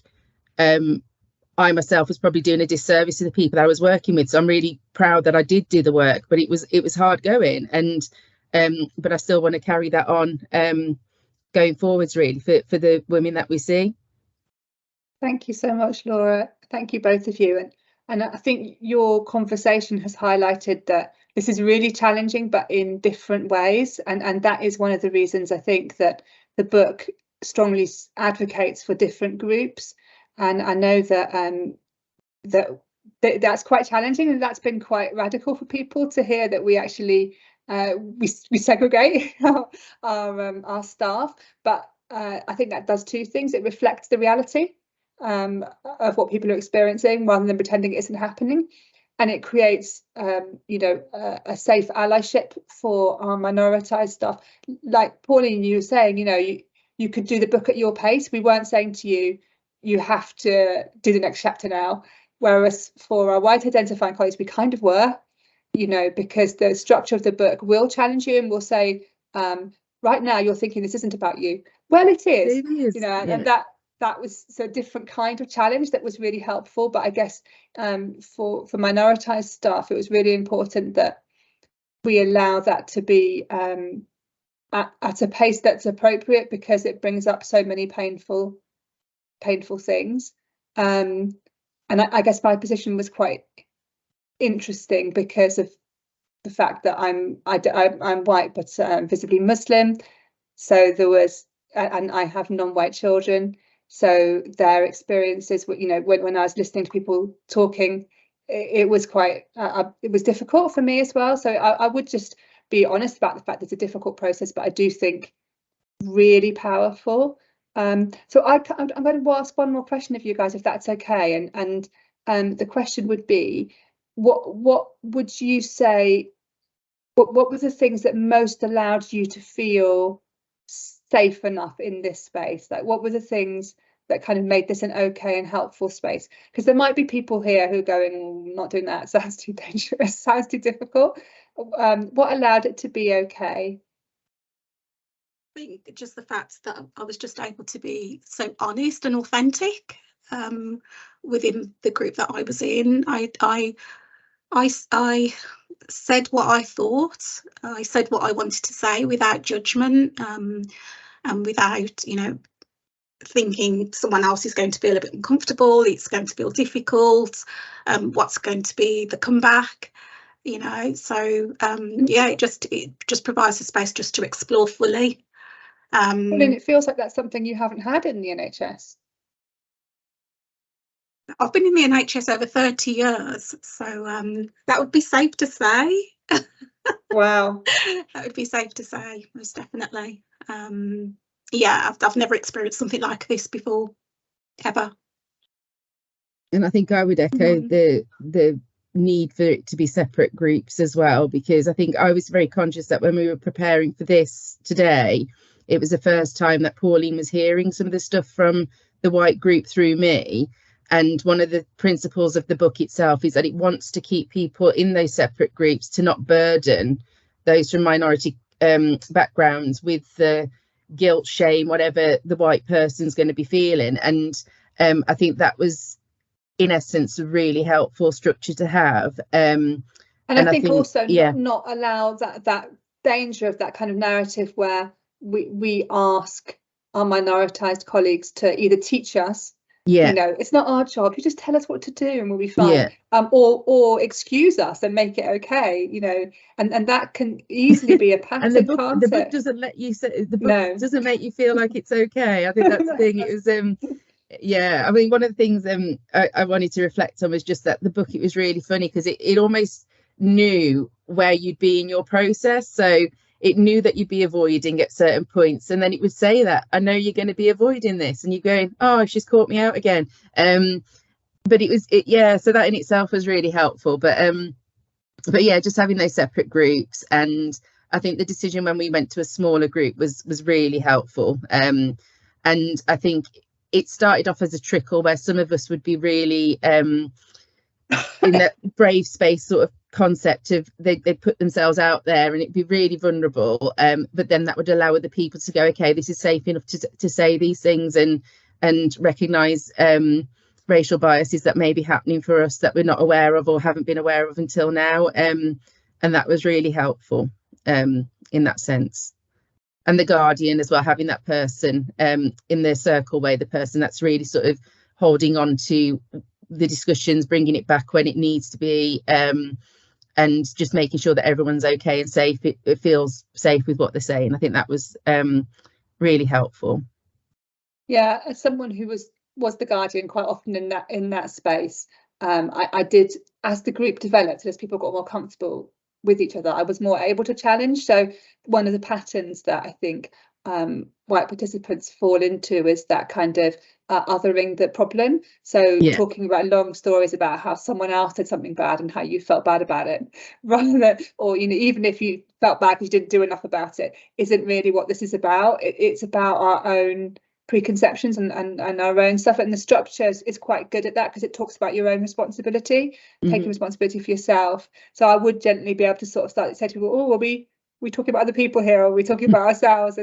I myself was probably doing a disservice to the people that I was working with. So I'm really proud that I did do the work, but it was hard going. And but I still want to carry that on going forwards, really, for the women that we see. Thank you so much, Laura. Thank you, both of you. And I think your conversation has highlighted that this is really challenging, but in different ways. And that is one of the reasons I think that the book strongly advocates for different groups. And I know that that's quite challenging, and that's been quite radical for people to hear that we actually we segregate our staff. But I think that does two things. It reflects the reality of what people are experiencing, rather than pretending it isn't happening, and it creates a safe allyship for our minoritised staff. Like Pauline, you were saying, you could do the book at your pace. We weren't saying to you, you have to do the next chapter now. Whereas for our white identifying colleagues, we kind of were, because the structure of the book will challenge you and will say, right now you're thinking this isn't about you. Well, it is, and that was a different kind of challenge that was really helpful. But I guess for minoritised staff, it was really important that we allow that to be at a pace that's appropriate, because it brings up so many painful things. And I guess my position was quite interesting because of the fact that I'm white but visibly Muslim. So there was, and I have non-white children. So their experiences, when I was listening to people talking, it was quite, it was difficult for me as well. So I would just be honest about the fact that it's a difficult process, but I do think really powerful. So I'm going to ask one more question of you guys, if that's okay. And the question would be, what would you say? What were the things that most allowed you to feel safe enough in this space? Like, what were the things that kind of made this an okay and helpful space? Because there might be people here who are going, not doing that, sounds too dangerous, sounds too difficult. What allowed it to be okay? I think just the fact that I was just able to be so honest and authentic within the group that I was in. I said what I thought. I said what I wanted to say without judgment, and without, thinking someone else is going to feel a bit uncomfortable, it's going to feel difficult, what's going to be the comeback, So it just provides a space just to explore fully. And it feels like that's something you haven't had in the NHS. I've been in the NHS over 30 years, so that would be safe to say. Wow. That would be safe to say, most definitely. I've never experienced something like this before, ever. And I think I would echo the need for it to be separate groups as well, because I think I was very conscious that when we were preparing for this today, it was the first time that Pauline was hearing some of the stuff from the white group through me. And one of the principles of the book itself is that it wants to keep people in those separate groups, to not burden those from minority backgrounds with the guilt, shame, whatever the white person's going to be feeling. And I think that was, in essence, a really helpful structure to have. And I think also not allow that danger of that kind of narrative where we ask our minoritised colleagues to either teach us Yeah. You know, it's not our job. You just tell us what to do and we'll be fine. Yeah. Or excuse us and make it okay, you know, and that can easily be a pattern. And the book it? doesn't let you say, the book doesn't make you feel like it's okay. I think that's the thing. It was yeah, I mean, one of the things I wanted to reflect on was just that the book, it was really funny because it almost knew where you'd be in your process. So it knew that you'd be avoiding at certain points, and then it would say that, I know you're going to be avoiding this, and you're going, oh, she's caught me out again. But yeah, so that in itself was really helpful. But yeah, just having those separate groups, and I think the decision when we went to a smaller group was really helpful. And I think it started off as a trickle where some of us would be really in that brave space sort of concept of they put themselves out there and it'd be really vulnerable, but then that would allow other people to go, okay, this is safe enough to say these things and recognize racial biases that may be happening for us that we're not aware of or haven't been aware of until now, and that was really helpful in that sense. And the guardian as well, having that person in their circle way, the person that's really sort of holding on to the discussions, bringing it back when it needs to be, and just making sure that everyone's okay and safe. It feels safe with what they're saying. I think that was really helpful. Yeah, as someone who was the guardian quite often in that space, I did, as the group developed, as people got more comfortable with each other, I was more able to challenge. So one of the patterns that I think white participants fall into is that kind of othering the problem. So talking about long stories about how someone else did something bad and how you felt bad about it, rather than, or, you know, even if you felt bad because you didn't do enough about it, isn't really what this is about. It's about our own preconceptions and our own stuff, and the structure is quite good at that because it talks about your own responsibility, taking responsibility for yourself. So I would gently be able to sort of start to say to people, oh, are we talking about other people here, or are we talking about ourselves?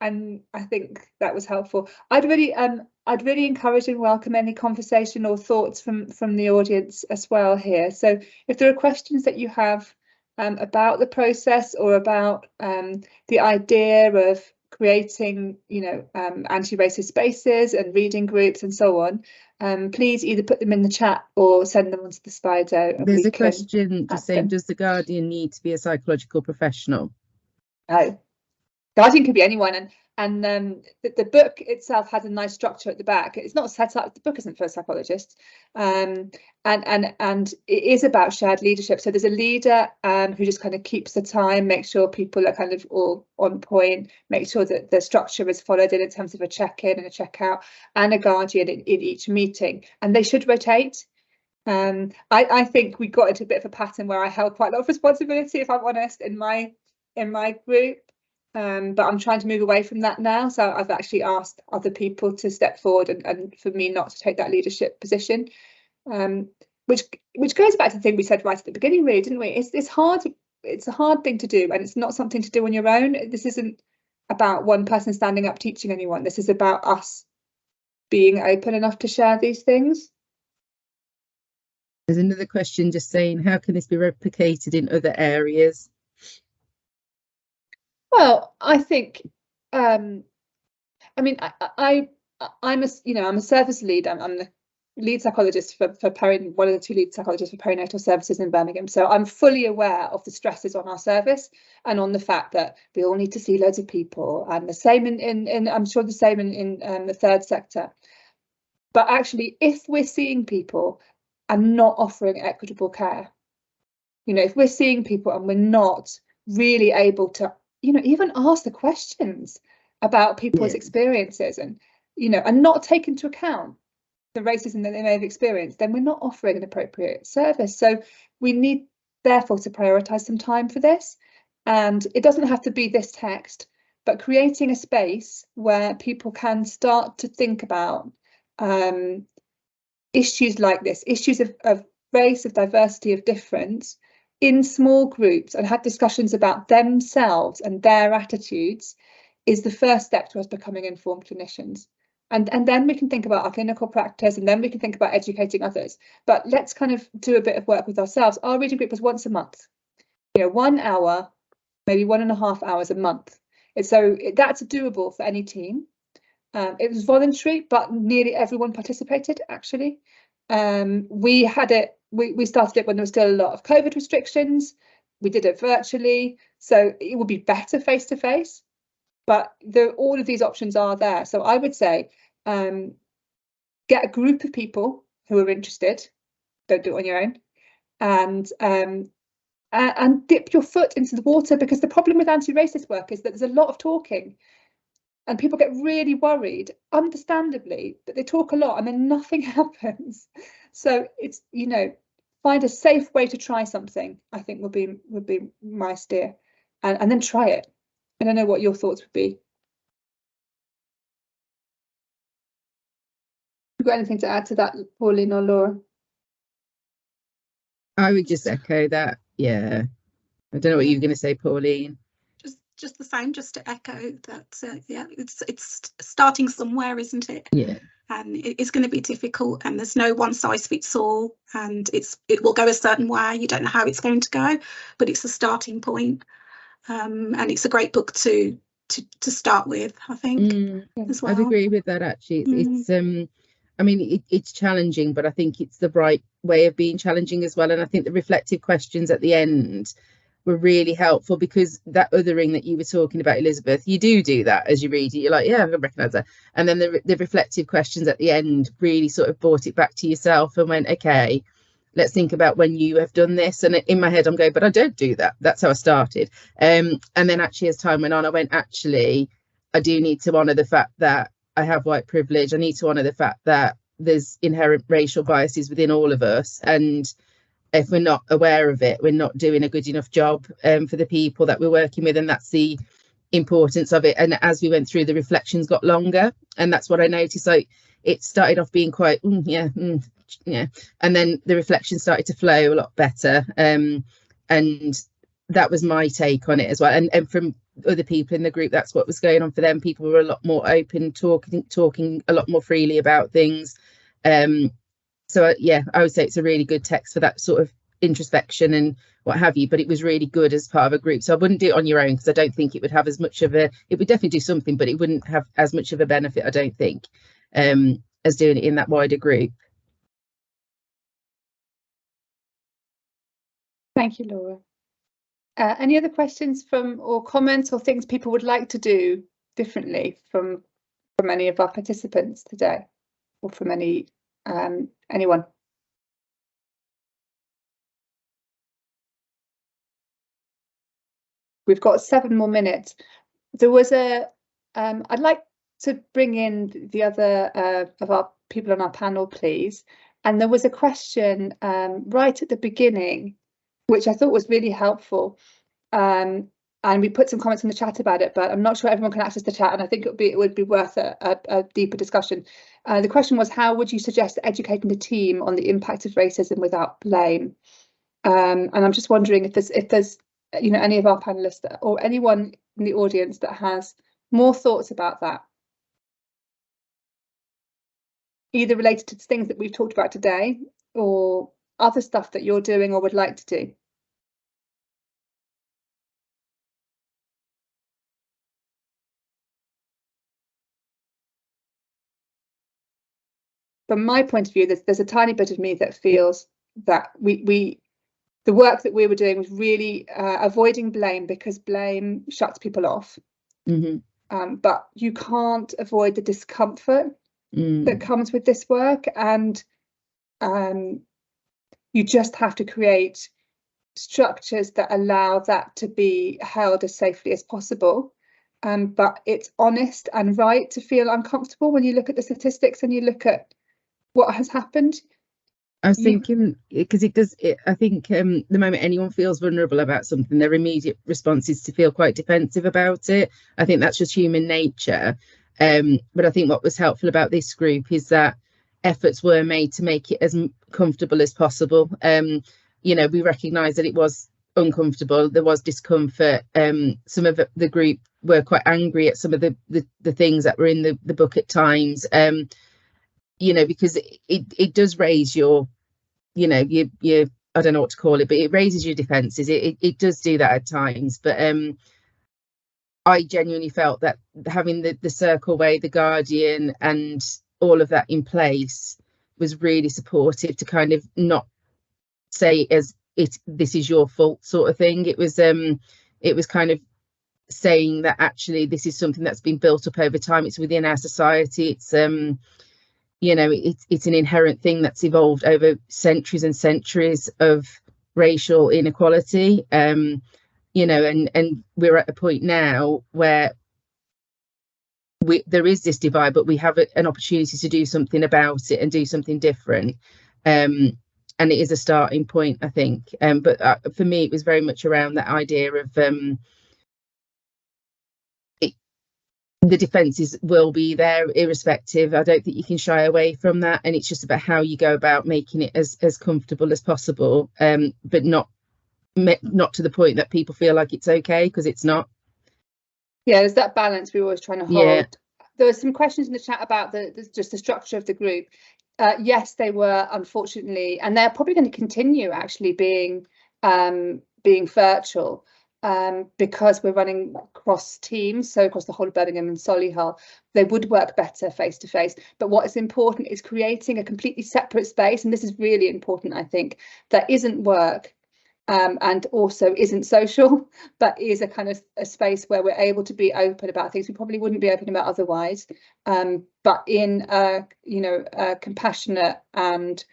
And I think that was helpful. I'd really encourage and welcome any conversation or thoughts from the audience as well here. So if there are questions that you have about the process or about the idea of creating, you know, anti-racist spaces and reading groups and so on, please either put them in the chat or send them onto the Slido. There's a question just saying, does the guardian need to be a psychological professional? No, guardian could be anyone, and the book itself has a nice structure at the back. It's not set up, the book isn't for a psychologist, and it is about shared leadership. So there's a leader who just kind of keeps the time, makes sure people are kind of all on point, make sure that the structure is followed in terms of a check-in and a check-out, and a guardian in each meeting, and they should rotate. I think we got into a bit of a pattern where I held quite a lot of responsibility, if I'm honest, in my group. But I'm trying to move away from that now. So I've actually asked other people to step forward and for me not to take that leadership position, which goes back to the thing we said right at the beginning, really, didn't we? It's hard. It's a hard thing to do, and it's not something to do on your own. This isn't about one person standing up teaching anyone. This is about us being open enough to share these things. There's another question just saying, how can this be replicated in other areas? Well, I think, I mean, I'm a service lead. I'm the lead psychologist for one of the two lead psychologists for perinatal services in Birmingham. So I'm fully aware of the stresses on our service and on the fact that we all need to see loads of people, and the same in I'm sure the same in the third sector. But actually, if we're seeing people and not offering equitable care, you know, if we're seeing people and we're not really able to, you know, even ask the questions about people's experiences and, you know, and not take into account the racism that they may have experienced, then we're not offering an appropriate service. So we need, therefore, to prioritise some time for this. And it doesn't have to be this text, but creating a space where people can start to think about issues like this, issues of race, of diversity, of difference, in small groups, and have discussions about themselves and their attitudes, is the first step to us becoming informed clinicians. And then we can think about our clinical practice, and then we can think about educating others. But let's kind of do a bit of work with ourselves. Our reading group was once a month, you know, 1 hour, maybe 1.5 hours a month. And so that's doable for any team. It was voluntary, but nearly everyone participated, actually. We started it when there was still a lot of COVID restrictions. We did it virtually, so it would be better face to face, but all of these options are there. So I would say get a group of people who are interested. Don't do it on your own, and dip your foot into the water, because the problem with anti-racist work is that there's a lot of talking. And people get really worried, understandably, that they talk a lot and then nothing happens. So it's, you know, find a safe way to try something, I think would be my steer, and then try it. I don't know what your thoughts would be. You got anything to add to that, Pauline or Laura? I would just echo that. Yeah, I don't know what you were going to say, Pauline. Just the same, just to echo that. Yeah, it's starting somewhere, isn't it? Yeah. And it's going to be difficult, and there's no one size fits all, and it will go a certain way. You don't know how it's going to go, but it's a starting point, and it's a great book to start with, I think. As well. I'd agree with that, actually. It's I mean, it's challenging, but I think it's the right way of being challenging as well. And I think the reflective questions at the end were really helpful, because that othering that you were talking about, Elizabeth, you do that as you read it. You're like, yeah, I recognise that. And then the reflective questions at the end really sort of brought it back to yourself and went, okay, let's think about when you have done this. And in my head, I'm going, but I don't do that. That's how I started. And then actually, as time went on, I went, actually, I do need to honour the fact that I have white privilege. I need to honour the fact that there's inherent racial biases within all of us. And if we're not aware of it, we're not doing a good enough job for the people that we're working with. And that's the importance of it. And as we went through, the reflections got longer. And that's what I noticed. Like, it started off being quite, yeah. And then the reflections started to flow a lot better. And that was my take on it as well. And from other people in the group, that's what was going on for them. People were a lot more open, talking a lot more freely about things. So yeah, I would say it's a really good text for that sort of introspection and what have you, but it was really good as part of a group. So I wouldn't do it on your own, because I don't think it would have as much of it would definitely do something, but it wouldn't have as much of a benefit, I don't think, as doing it in that wider group. Thank you, Laura. Any other questions or comments or things people would like to do differently from any of our participants today, or from anyone? We've got 7 more minutes. There was I'd like to bring in the other of our people on our panel, please. And there was a question right at the beginning, which I thought was really helpful. And we put some comments in the chat about it, but I'm not sure everyone can access the chat, and I think it would be worth a deeper discussion. The question was, how would you suggest educating the team on the impact of racism without blame? And I'm just wondering if there's any of our panelists or anyone in the audience that has more thoughts about that, either related to things that we've talked about today or other stuff that you're doing or would like to do. From my point of view, there's a tiny bit of me that feels that the work that we were doing was really avoiding blame, because blame shuts people off. But you can't avoid the discomfort that comes with this work, and you just have to create structures that allow that to be held as safely as possible. But it's honest and right to feel uncomfortable when you look at the statistics and you look at what has happened. I was thinking, because I think the moment anyone feels vulnerable about something, their immediate response is to feel quite defensive about it. I think that's just human nature. But I think what was helpful about this group is that efforts were made to make it as comfortable as possible. We recognise that it was uncomfortable, there was discomfort. Some of the group were quite angry at some of the things that were in the book at times. Because it does raise your I don't know what to call it, but it raises your defences. It does do that at times. But I genuinely felt that having the circle way, the guardian, and all of that in place was really supportive to kind of not say this is your fault sort of thing. It was kind of saying that actually this is something that's been built up over time. It's within our society. It's you know, it's an inherent thing that's evolved over centuries and centuries of racial inequality. You know, and we're at a point now where there is this divide, but we have an opportunity to do something about it and do something different. And it is a starting point, I think. But for me, it was very much around that idea of the defences will be there irrespective. I don't think you can shy away from that, and it's just about how you go about making it as comfortable as possible, but not to the point that people feel like it's okay, because it's not. Yeah, there's that balance we're always trying to hold. Yeah. There were some questions in the chat about just the structure of the group. Yes, they were, unfortunately, and they're probably going to continue actually being virtual. Because we're running across teams, so across the whole of Birmingham and Solihull, they would work better face to face. But what is important is creating a completely separate space, and this is really important, I think, that isn't work and also isn't social, but is a kind of a space where we're able to be open about things we probably wouldn't be open about otherwise, but in a, you know, a compassionate and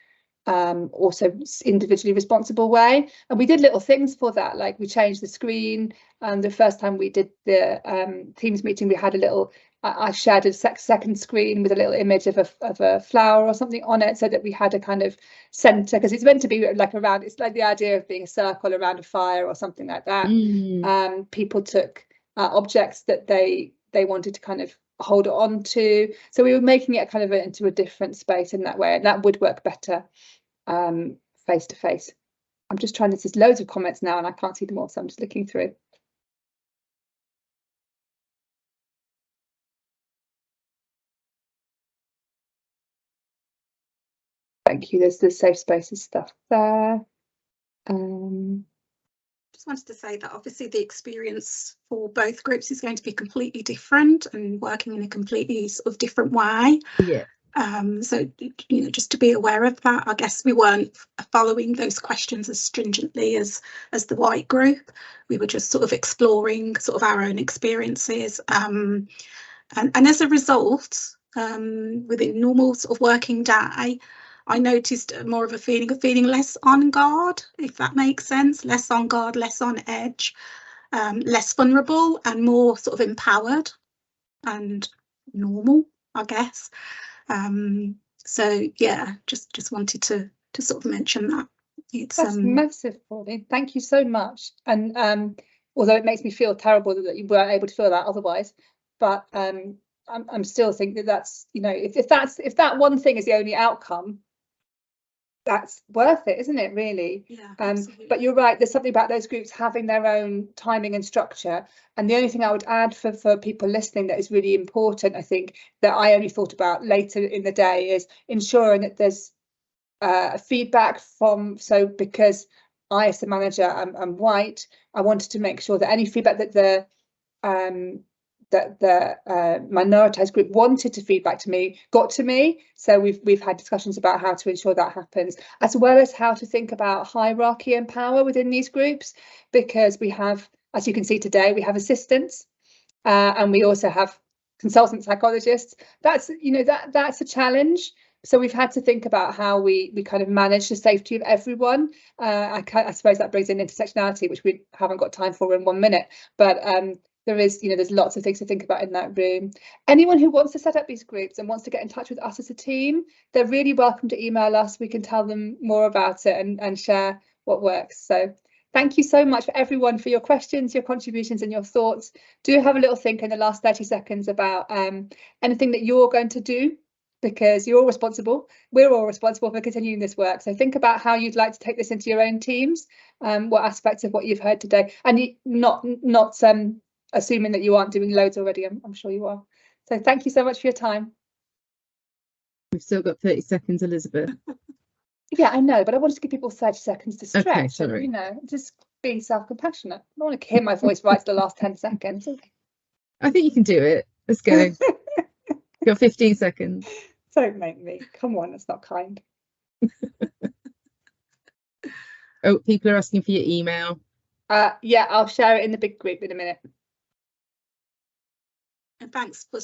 also individually responsible way. And we did little things for that, like we changed the screen, and the first time we did the Teams meeting, we had a little I shared a second screen with a little image of a flower or something on it, so that we had a kind of center, because it's meant to be like around, it's like the idea of being a circle around a fire or something like that. People took objects that they wanted to kind of hold on to, so we were making it kind of into a different space in that way, and that would work better face to face. I'm just trying, there's loads of comments now and I can't see them all, so I'm just looking through. Thank you. There's the safe spaces stuff there. Just wanted to say that obviously the experience for both groups is going to be completely different and working in a completely sort of different way. Yeah. So, you know, just to be aware of that. I guess we weren't following those questions as stringently as the white group. We were just sort of exploring sort of our own experiences. And as a result, within normal sort of working day, I noticed more of a feeling of feeling less on guard, if that makes sense, less on guard, less on edge, less vulnerable and more sort of empowered and normal, I guess. So yeah, just wanted to sort of mention that. That's massive, Pauline. Thank you so much. And although it makes me feel terrible that you weren't able to feel that otherwise, but I'm still thinking that's, you know, if that one thing is the only outcome, that's worth it, isn't it, really? Yeah, but you're right, there's something about those groups having their own timing and structure. And the only thing I would add for people listening that is really important, I think, that I only thought about later in the day, is ensuring that there's feedback from, so because I, as the manager, I'm white, I wanted to make sure that any feedback that the minoritised group wanted to feedback to me got to me. So we've had discussions about how to ensure that happens, as well as how to think about hierarchy and power within these groups, because we have, as you can see today, we have assistants and we also have consultant psychologists. That's, you know, that's a challenge. So we've had to think about how we kind of manage the safety of everyone. I suppose that brings in intersectionality, which we haven't got time for in 1 minute, but there is, you know, there's lots of things to think about in that room. Anyone who wants to set up these groups and wants to get in touch with us as a team, they're really welcome to email us. We can tell them more about it and share what works. So thank you so much for everyone for your questions, your contributions and your thoughts. Do have a little think in the last 30 seconds about anything that you're going to do, because you're all responsible. We're all responsible for continuing this work. So think about how you'd like to take this into your own teams, what aspects of what you've heard today, and not assuming that you aren't doing loads already. I'm sure you are. So thank you so much for your time. We've still got 30 seconds, Elizabeth. Yeah, I know, but I wanted to give people 30 seconds to stretch. Okay, sorry. And, you know, just being self-compassionate. I don't want to hear my voice right to the last 10 seconds. I think you can do it. Let's go. You've got 15 seconds. Don't make me. Come on, that's not kind. Oh, people are asking for your email. Yeah, I'll share it in the big group in a minute. And thanks for